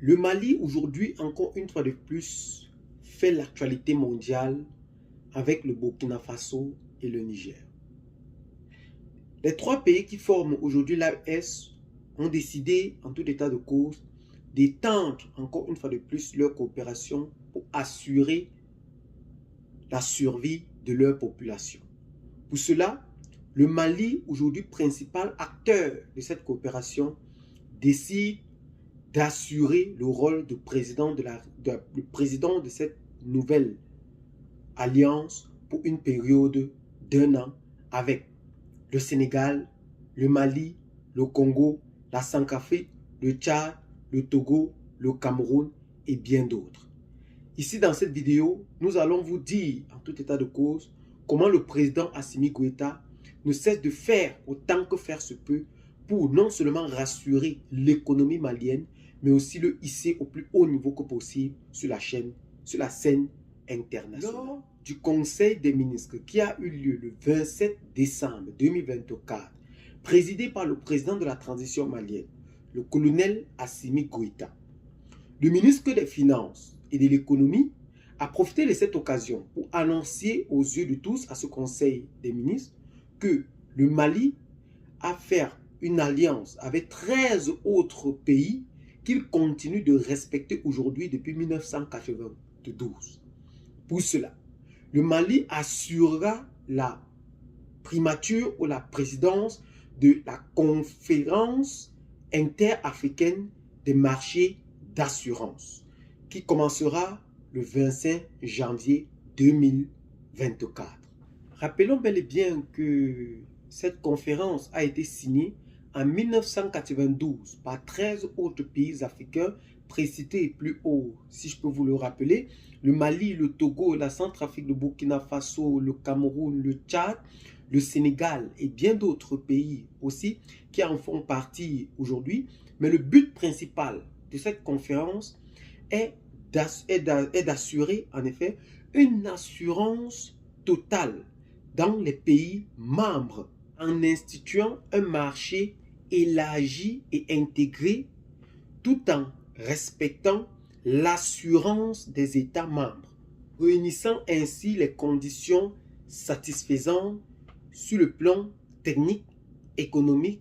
Le Mali, aujourd'hui, encore une fois de plus, fait l'actualité mondiale avec le Burkina Faso et le Niger. Les trois pays qui forment aujourd'hui l'AES ont décidé, en tout état de cause, d'étendre encore une fois de plus leur coopération pour assurer la survie de leur population. Pour cela, le Mali, aujourd'hui principal acteur de cette coopération, décide d'assurer le rôle de président de cette nouvelle alliance pour une période d'1 an avec le Sénégal, le Mali, le Congo, la Centrafrique, le Tchad, le Togo, le Cameroun et bien d'autres. Ici dans cette vidéo, nous allons vous dire en tout état de cause comment le président Assimi Goïta ne cesse de faire autant que faire se peut pour non seulement rassurer l'économie malienne, mais aussi le hisser au plus haut niveau que possible sur la scène internationale. Lors du Conseil des ministres qui a eu lieu le 27 décembre 2024, présidé par le président de la transition malienne, le colonel Assimi Goïta, le ministre des Finances et de l'Économie a profité de cette occasion pour annoncer aux yeux de tous à ce Conseil des ministres que le Mali a fait une alliance avec 13 autres pays qu'il continue de respecter aujourd'hui depuis 1992. Pour cela, le Mali assurera la primature ou la présidence de la conférence interafricaine des marchés d'assurance qui commencera le 25 janvier 2024. Rappelons bel et bien que cette conférence a été signée en 1992 par 13 autres pays africains précités plus haut, si je peux vous le rappeler, le Mali, le Togo, la Centrafrique, le Burkina Faso, le Cameroun, le Tchad, le Sénégal et bien d'autres pays aussi qui en font partie aujourd'hui. Mais le but principal de cette conférence est d'assurer en effet une assurance totale dans les pays membres en instituant un marché élargi et intégré tout en respectant l'assurance des États membres, réunissant ainsi les conditions satisfaisantes sur le plan technique, économique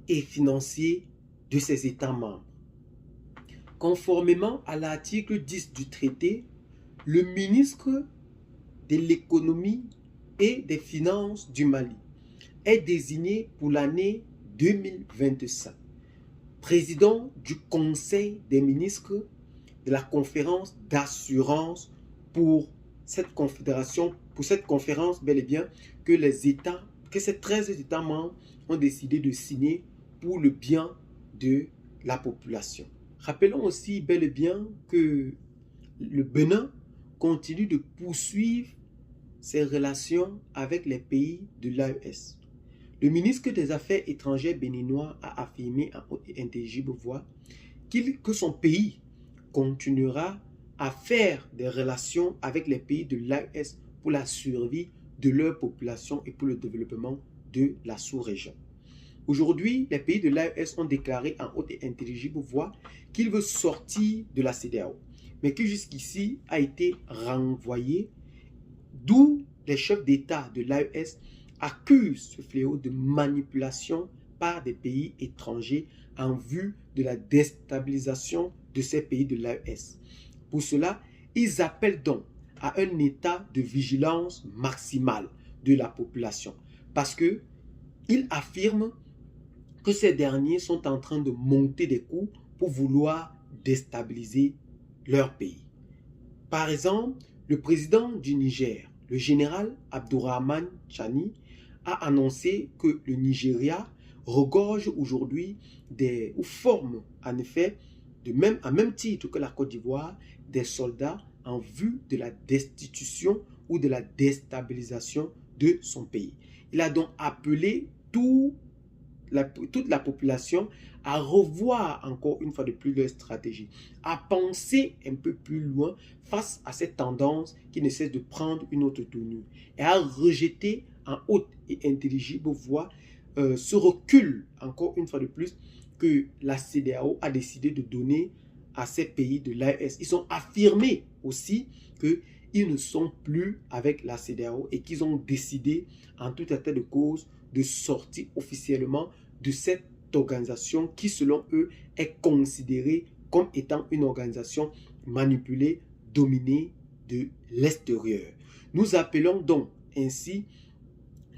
et financier de ces États membres. Conformément à l'article 10 du traité, le ministre de l'économie et des finances du Mali est désigné pour l'année 2025 président du Conseil des ministres de la conférence d'assurance pour cette confédération, pour cette conférence bel et bien que ces 13 États membres ont décidé de signer pour le bien de la population. Rappelons aussi bel et bien que le Bénin continue de poursuivre ses relations avec les pays de l'AES. Le ministre des Affaires étrangères béninois a affirmé en haute et intelligible voix que son pays continuera à faire des relations avec les pays de l'AES pour la survie de leur population et pour le développement de la sous-région. Aujourd'hui, les pays de l'AES ont déclaré en haute et intelligible voix qu'ils veulent sortir de la CEDEAO, mais qui jusqu'ici a été renvoyé, d'où les chefs d'État de l'AES accusent ce fléau de manipulation par des pays étrangers en vue de la déstabilisation de ces pays de l'AES. Pour cela, ils appellent donc à un état de vigilance maximale de la population parce qu'ils affirment que ces derniers sont en train de monter des coups pour vouloir déstabiliser leur pays. Par exemple, le président du Niger, le général Abdourahmane Chani, a annoncé que le Nigeria regorge aujourd'hui ou forme en effet, à même titre que la Côte d'Ivoire, des soldats en vue de la destitution ou de la déstabilisation de son pays. Il a donc appelé toute la population à revoir encore une fois de plus leur stratégie, à penser un peu plus loin face à cette tendance qui ne cesse de prendre une autre tournure et à rejeter en haute et intelligible voix ce recul encore une fois de plus que la CEDEAO a décidé de donner à ces pays de l'AES. Ils ont affirmé aussi qu'ils ne sont plus avec la CEDEAO et qu'ils ont décidé, en tout état de cause, de sortir officiellement de cette organisation qui, selon eux, est considérée comme étant une organisation manipulée, dominée de l'extérieur. Nous appelons donc ainsi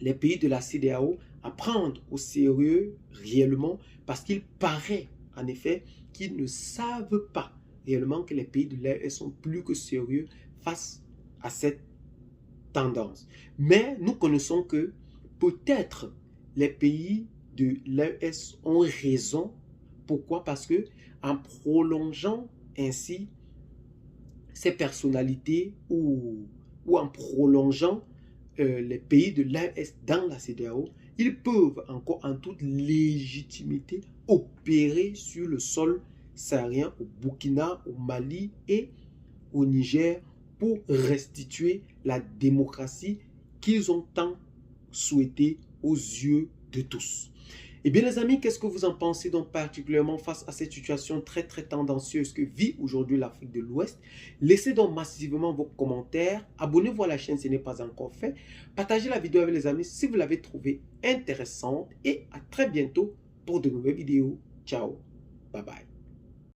les pays de la CEDEAO à prendre au sérieux réellement, parce qu'il paraît en effet qu'ils ne savent pas réellement que les pays de l'AES sont plus que sérieux face à cette tendance. Mais nous connaissons que peut-être les pays de l'AES ont raison. Pourquoi? Parce que en prolongeant ainsi ces personnalités ou en prolongeant les pays de l'AES dans la CEDEAO, ils peuvent encore en toute légitimité opérer sur le sol saharien au Burkina, au Mali et au Niger pour restituer la démocratie qu'ils ont tant souhaité aux yeux de tous. Eh bien les amis, qu'est-ce que vous en pensez donc particulièrement face à cette situation très tendancieuse que vit aujourd'hui l'Afrique de l'Ouest? Laissez donc massivement vos commentaires, abonnez-vous à la chaîne si ce n'est pas encore fait, partagez la vidéo avec les amis si vous l'avez trouvée intéressante et à très bientôt pour de nouvelles vidéos. Ciao, bye bye.